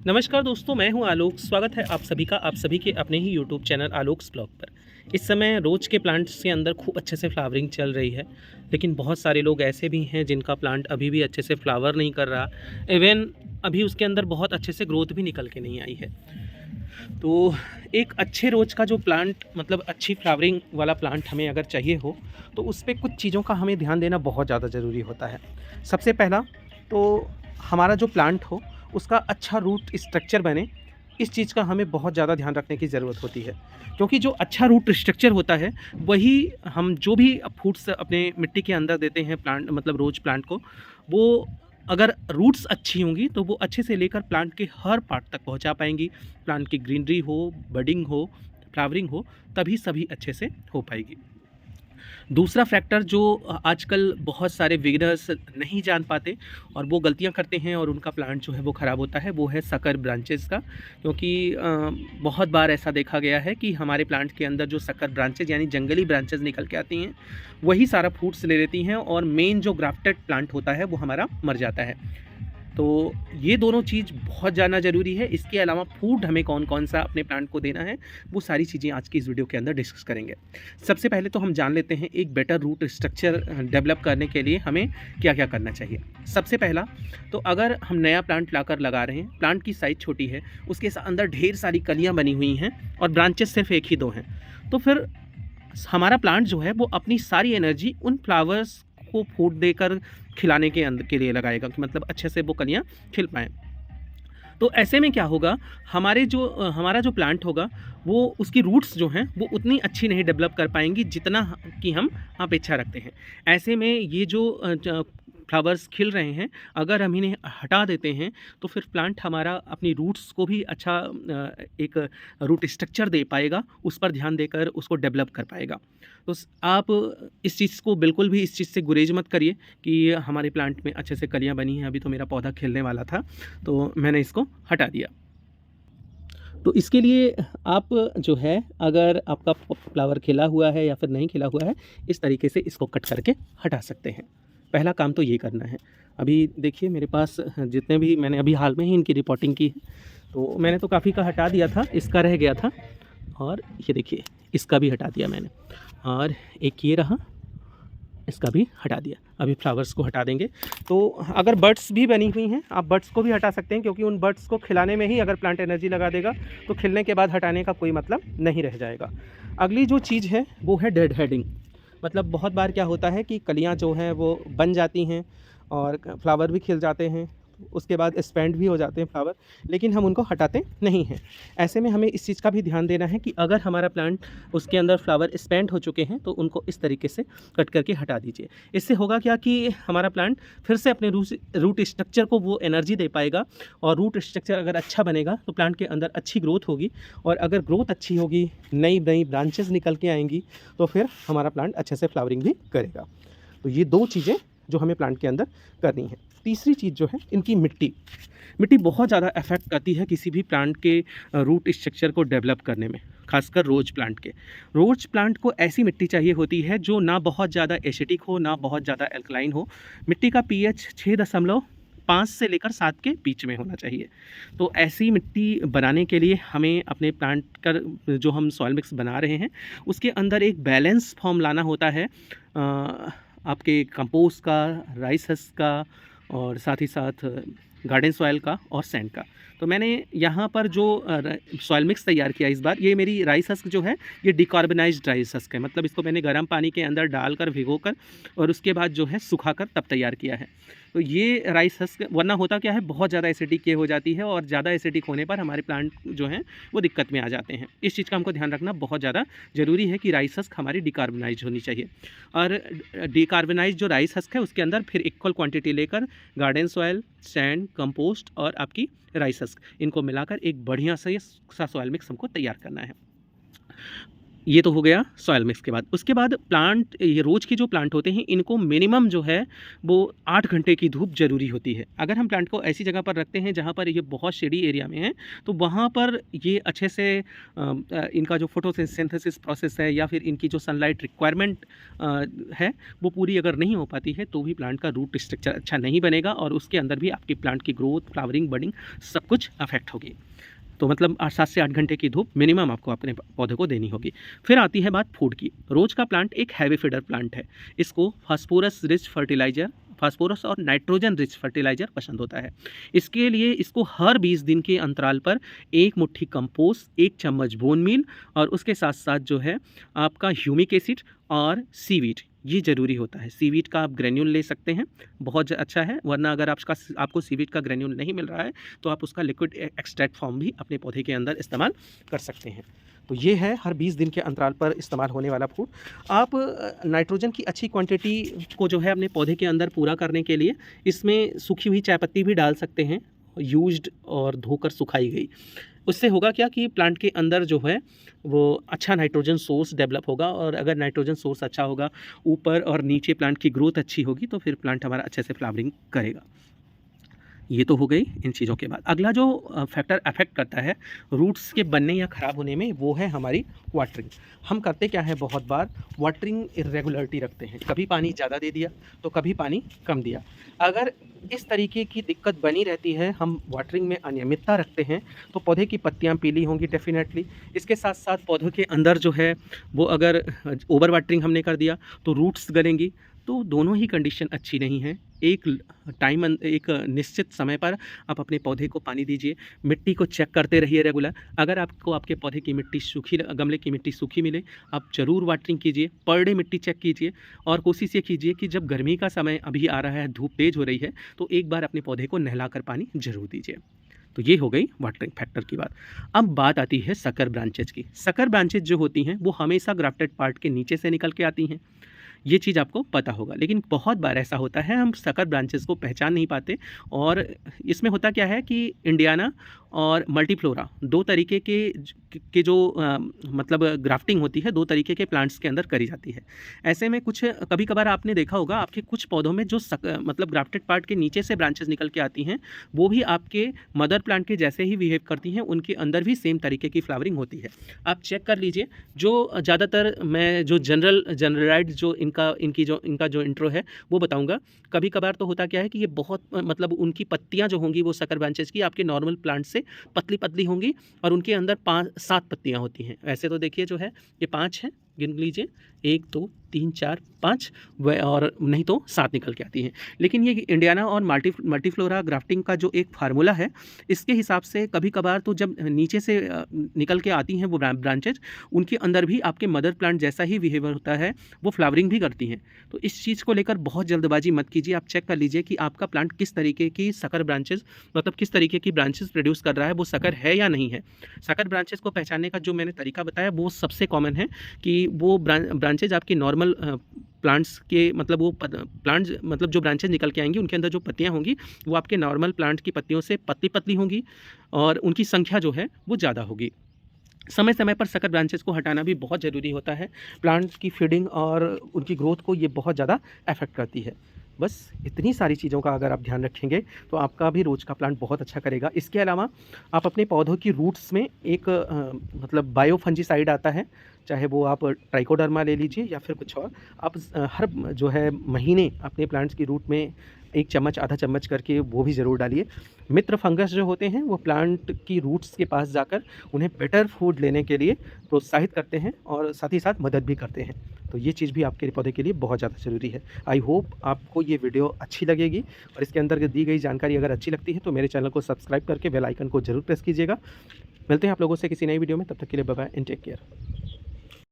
नमस्कार दोस्तों, मैं हूं आलोक। स्वागत है आप सभी का आप सभी के अपने ही यूट्यूब चैनल आलोक्स ब्लॉग पर। इस समय रोज़ के प्लांट्स के अंदर खूब अच्छे से फ्लावरिंग चल रही है, लेकिन बहुत सारे लोग ऐसे भी हैं जिनका प्लांट अभी भी अच्छे से फ्लावर नहीं कर रहा। इवन अभी उसके अंदर बहुत अच्छे से ग्रोथ भी निकल के नहीं आई है। तो एक अच्छे रोज़ का जो प्लांट मतलब अच्छी फ्लावरिंग वाला प्लांट हमें अगर चाहिए हो, तो उस पे कुछ चीज़ों का हमें ध्यान देना बहुत ज़्यादा ज़रूरी होता है। सबसे पहला तो हमारा जो प्लांट हो उसका अच्छा रूट स्ट्रक्चर बने, इस चीज़ का हमें बहुत ज़्यादा ध्यान रखने की ज़रूरत होती है। क्योंकि जो अच्छा रूट स्ट्रक्चर होता है, वही हम जो भी फूड्स अपने मिट्टी के अंदर देते हैं प्लांट मतलब रोज़ प्लांट को, वो अगर रूट्स अच्छी होंगी तो वो अच्छे से लेकर प्लांट के हर पार्ट तक पहुंचा पाएंगी। प्लांट की ग्रीनरी हो, बडिंग हो, फ्लावरिंग हो, तभी सभी अच्छे से हो पाएगी। दूसरा फैक्टर जो आजकल बहुत सारे बिगिनर्स नहीं जान पाते और वो गलतियां करते हैं और उनका प्लांट जो है वो ख़राब होता है, वो है सकर ब्रांचेस का। क्योंकि बहुत बार ऐसा देखा गया है कि हमारे प्लांट के अंदर जो सकर ब्रांचेज यानी जंगली ब्रांचेज निकल के आती हैं, वही सारा फ्रूट्स ले लेती हैं और मेन जो ग्राफ्टेड प्लांट होता है वो हमारा मर जाता है। तो ये दोनों चीज़ बहुत जानना ज़रूरी है। इसके अलावा फूड हमें कौन-कौन सा अपने प्लांट को देना है, वो सारी चीज़ें आज की इस वीडियो के अंदर डिस्कस करेंगे। सबसे पहले तो हम जान लेते हैं एक बेटर रूट स्ट्रक्चर डेवलप करने के लिए हमें क्या-क्या करना चाहिए। सबसे पहला तो अगर हम नया प्लांट लाकर लगा रहे हैं, प्लांट की साइज़ छोटी है, उसके अंदर ढेर सारी कलियाँ बनी हुई हैं और ब्रांचेस सिर्फ 1 ही 2 हैं, तो फिर हमारा प्लांट जो है वो अपनी सारी एनर्जी उन फ्लावर्स को फूड देकर खिलाने के लिए लगाएगा कि मतलब अच्छे से वो कलियाँ खिल पाएँ। तो ऐसे में क्या होगा, हमारा जो प्लांट होगा वो उसकी रूट्स जो हैं वो उतनी अच्छी नहीं डेवलप कर पाएँगी जितना कि हम अपेक्षा रखते हैं। ऐसे में ये जो फ्लावर्स खिल रहे हैं, अगर हम इन्हें हटा देते हैं तो फिर प्लांट हमारा अपनी रूट्स को भी अच्छा एक रूट स्ट्रक्चर दे पाएगा, उस पर ध्यान देकर उसको डेवलप कर पाएगा। तो आप इस चीज़ को बिल्कुल भी इस चीज़ से गुरेज मत करिए कि हमारे प्लांट में अच्छे से कलियाँ बनी हैं, अभी तो मेरा पौधा खिलने वाला था तो मैंने इसको हटा दिया। तो इसके लिए आप जो है, अगर आपका फ्लावर खिला हुआ है या फिर नहीं खिला हुआ है, इस तरीके से इसको कट करके हटा सकते हैं। पहला काम तो ये करना है। अभी देखिए मेरे पास जितने भी मैंने अभी हाल में ही इनकी रिपोर्टिंग की, तो मैंने तो काफ़ी का हटा दिया था, इसका रह गया था और ये देखिए इसका भी हटा दिया मैंने और एक ये रहा, इसका भी हटा दिया। अभी फ्लावर्स को हटा देंगे। तो अगर बड्स भी बनी हुई हैं, आप बड्स को भी हटा सकते हैं, क्योंकि उन बड्स को खिलाने में ही अगर प्लांट एनर्जी लगा देगा तो खिलने के बाद हटाने का कोई मतलब नहीं रह जाएगा। अगली जो चीज़ है वो है डेड हेडिंग। मतलब बहुत बार क्या होता है कि कलियाँ जो हैं वो बन जाती हैं और फ्लावर भी खिल जाते हैं, उसके बाद स्पेंड भी हो जाते हैं फ्लावर, लेकिन हम उनको हटाते नहीं हैं। ऐसे में हमें इस चीज़ का भी ध्यान देना है कि अगर हमारा प्लांट उसके अंदर फ्लावर स्पेंड हो चुके हैं तो उनको इस तरीके से कट करके हटा दीजिए। इससे होगा क्या कि हमारा प्लांट फिर से अपने रूट स्ट्रक्चर को वो एनर्जी दे पाएगा और रूट स्ट्रक्चर अगर अच्छा बनेगा तो प्लांट के अंदर अच्छी ग्रोथ होगी और अगर ग्रोथ अच्छी होगी, नई नई ब्रांचेस निकल के आएंगी, तो फिर हमारा प्लांट अच्छे से फ्लावरिंग भी करेगा। तो ये 2 चीज़ें जो हमें प्लांट के अंदर करनी है। तीसरी चीज़ जो है इनकी मिट्टी। मिट्टी बहुत ज़्यादा अफेक्ट करती है किसी भी प्लांट के रूट स्ट्रक्चर को डेवलप करने में, खासकर रोज़ प्लांट के। रोज़ प्लांट को ऐसी मिट्टी चाहिए होती है जो ना बहुत ज़्यादा एसिडिक हो, ना बहुत ज़्यादा एल्कलाइन हो। मिट्टी का पीएच 6.5 से लेकर 7 के बीच में होना चाहिए। तो ऐसी मिट्टी बनाने के लिए हमें अपने प्लांट का जो हम सॉइल मिक्स बना रहे हैं, उसके अंदर एक बैलेंस फॉर्म लाना होता है आपके कंपोस्ट का, राइस हस्क का और साथ ही साथ गार्डन सॉइल का और सैंड का। तो मैंने यहाँ पर जो सॉइल मिक्स तैयार किया इस बार, ये मेरी राइस हस्क जो है ये डिकार्बनाइज्ड राइस हस्क है। मतलब इसको मैंने गर्म पानी के अंदर डालकर भिगोकर और उसके बाद जो है सुखाकर तब तैयार किया है। तो ये राइस हस्क, वरना होता क्या है बहुत ज़्यादा एसिडिक ये हो जाती है और ज़्यादा एसिडिक होने पर हमारे प्लांट जो हैं वो दिक्कत में आ जाते हैं। इस चीज़ का हमको ध्यान रखना बहुत ज़्यादा ज़रूरी है कि राइस हस्क हमारी डिकार्बनाइज होनी चाहिए। और डिकार्बनाइज जो राइस हस्क है उसके अंदर फिर इक्वल क्वांटिटी लेकर गार्डन सॉइल, सैंड, कंपोस्ट और आपकी राइस हस्क, इनको मिलाकर एक बढ़िया सा सॉइल मिक्स हमको तैयार करना है। ये तो हो गया सॉयल मिक्स के बाद। उसके बाद प्लांट, ये रोज़ के जो प्लांट होते हैं इनको मिनिमम जो है वो 8 घंटे की धूप ज़रूरी होती है। अगर हम प्लांट को ऐसी जगह पर रखते हैं जहाँ पर ये बहुत शेडी एरिया में है, तो वहाँ पर ये अच्छे से इनका जो फोटोसिंथेसिस प्रोसेस है या फिर इनकी जो सनलाइट रिक्वायरमेंट है वो पूरी अगर नहीं हो पाती है तो भी प्लांट का रूट स्ट्रक्चर अच्छा नहीं बनेगा और उसके अंदर भी आपकी प्लांट की ग्रोथ, फ्लावरिंग, बडिंग सब कुछ अफेक्ट होगी। तो मतलब 7 से 8 घंटे की धूप मिनिमम आपको अपने पौधे को देनी होगी। फिर आती है बात फूड की। रोज़ का प्लांट एक हैवी फीडर प्लांट है। इसको फास्फोरस रिच फर्टिलाइज़र, फास्फोरस और नाइट्रोजन रिच फर्टिलाइज़र पसंद होता है। इसके लिए इसको हर 20 दिन के अंतराल पर 1 मुट्ठी कंपोस्ट, 1 चम्मच बोन मील और उसके साथ-साथ जो है आपका ह्यूमिक एसिड और सीवीड, ये ज़रूरी होता है। सीवीड का आप ग्रैन्यूल ले सकते हैं, बहुत अच्छा है, वरना अगर आपको सीवीड का ग्रैन्यूल नहीं मिल रहा है तो आप उसका लिक्विड एक्सट्रैक्ट फॉर्म भी अपने पौधे के अंदर इस्तेमाल कर सकते हैं। तो ये है हर 20 दिन के अंतराल पर इस्तेमाल होने वाला फूड। आप नाइट्रोजन की अच्छी क्वांटिटी को जो है अपने पौधे के अंदर पूरा करने के लिए इसमें सूखी हुई चाय पत्ती भी डाल सकते हैं, यूज्ड और धोकर सुखाई गई। उससे होगा क्या कि प्लांट के अंदर जो है वो अच्छा नाइट्रोजन सोर्स डेवलप होगा और अगर नाइट्रोजन सोर्स अच्छा होगा, ऊपर और नीचे प्लांट की ग्रोथ अच्छी होगी तो फिर प्लांट हमारा अच्छे से फ्लावरिंग करेगा। ये तो हो गई इन चीज़ों के बाद। अगला जो फैक्टर अफेक्ट करता है रूट्स के बनने या ख़राब होने में वो है हमारी वाटरिंग। हम करते क्या है, बहुत बार वाटरिंग इरेगुलरिटी रखते हैं, कभी पानी ज़्यादा दे दिया तो कभी पानी कम दिया। अगर इस तरीके की दिक्कत बनी रहती है, हम वाटरिंग में अनियमितता रखते हैं तो पौधे की पत्तियां पीली होंगी डेफिनेटली। इसके साथ साथ पौधों के अंदर जो है वो अगर ओवर वाटरिंग हमने कर दिया तो रूट्स गलेंगी। तो दोनों ही कंडीशन अच्छी नहीं है। एक एक निश्चित समय पर आप अपने पौधे को पानी दीजिए, मिट्टी को चेक करते रहिए रेगुलर। अगर आपको आपके पौधे की मिट्टी सूखी, गमले की मिट्टी सूखी मिले, आप ज़रूर वाटरिंग कीजिए, पर डे मिट्टी चेक कीजिए और कोशिश ये कीजिए कि जब गर्मी का समय अभी आ रहा है, धूप तेज़ हो रही है, तो एक बार अपने पौधे को नहलाकर पानी ज़रूर दीजिए। तो ये हो गई वाटरिंग फैक्टर की बात। अब बात आती है सकर ब्रांचेज की। सकर ब्रांचेज जो होती हैं वो हमेशा ग्राफ्टेड पार्ट के नीचे से निकल के आती हैं, ये चीज़ आपको पता होगा। लेकिन बहुत बार ऐसा होता है हम सकर ब्रांचेस को पहचान नहीं पाते और इसमें होता क्या है कि इंडियाना और मल्टीफ्लोरा दो तरीके के जो मतलब ग्राफ्टिंग होती है, दो तरीके के प्लांट्स के अंदर करी जाती है। ऐसे में कुछ कभी कभार आपने देखा होगा आपके कुछ पौधों में जो मतलब ग्राफ्टेड पार्ट के नीचे से ब्रांचेस निकल के आती हैं वो भी आपके मदर प्लांट के जैसे ही बिहेव करती हैं, उनके अंदर भी सेम तरीके की फ्लावरिंग होती है। आप चेक कर लीजिए। जो ज़्यादातर मैं जो जनरलाइज्ड जो इनका जो इंट्रो है वो बताऊंगा। कभी कभार तो होता क्या है कि ये बहुत मतलब उनकी पत्तियां जो होंगी वो सकर ब्रांचेस की आपके नॉर्मल प्लांट से पतली पतली होंगी और उनके अंदर 5-7 पत्तियां होती हैं। वैसे तो देखिए जो है ये 5 हैं, गिन लीजिए, 1 2 3 4 5 और नहीं तो 7 निकल के आती हैं। लेकिन ये इंडियाना और मल्टीफ्लोरा ग्राफ्टिंग का जो एक फार्मूला है, इसके हिसाब से कभी कभार तो जब नीचे से निकल के आती हैं वो ब्रांचेज, उनके अंदर भी आपके मदर प्लांट जैसा ही बिहेवियर होता है, वो फ्लावरिंग भी करती हैं। तो इस चीज़ को लेकर बहुत जल्दबाजी मत कीजिए। आप चेक कर लीजिए कि आपका प्लांट किस तरीके की सकर ब्रांचेज, मतलब किस तरीके की ब्रांचेज प्रोड्यूस कर रहा है, वो सकर है या नहीं है। सकर ब्रांचेज को पहचानने का जो मैंने तरीका बताया वो सबसे कॉमन है कि वो ब्रांचेज आपकी नॉर्मल प्लांट्स के मतलब वो प्लांट्स मतलब जो ब्रांचेज निकल के आएंगी उनके अंदर जो पत्तियां होंगी वो आपके नॉर्मल प्लांट की पत्तियों से पतली पतली होंगी और उनकी संख्या जो है वो ज़्यादा होगी। समय समय पर सकर ब्रांचेस को हटाना भी बहुत ज़रूरी होता है। प्लांट्स की फीडिंग और उनकी ग्रोथ को ये बहुत ज़्यादा अफेक्ट करती है। बस इतनी सारी चीज़ों का अगर आप ध्यान रखेंगे तो आपका भी रोज़ का प्लांट बहुत अच्छा करेगा। इसके अलावा आप अपने पौधों की रूट्स में एक मतलब बायो फंजीसाइड आता है, चाहे वो आप ट्राइकोडर्मा ले लीजिए या फिर कुछ और। आप हर जो है महीने अपने प्लांट्स की रूट में 1 चम्मच आधा चम्मच करके वो भी ज़रूर डालिए। मित्र फंगस जो होते हैं वो प्लांट की रूट्स के पास जाकर उन्हें बेटर फूड लेने के लिए प्रोत्साहित करते हैं और साथ ही साथ मदद भी करते हैं। तो ये चीज़ भी आपके पौधे के लिए बहुत ज़्यादा ज़रूरी है। आई होप आपको ये वीडियो अच्छी लगेगी और इसके अंदर दी गई जानकारी अगर अच्छी लगती है तो मेरे चैनल को सब्सक्राइब करके बेल आइकन को जरूर प्रेस कीजिएगा। मिलते हैं आप लोगों से किसी नई वीडियो में, तब तक के लिए bye bye and take care.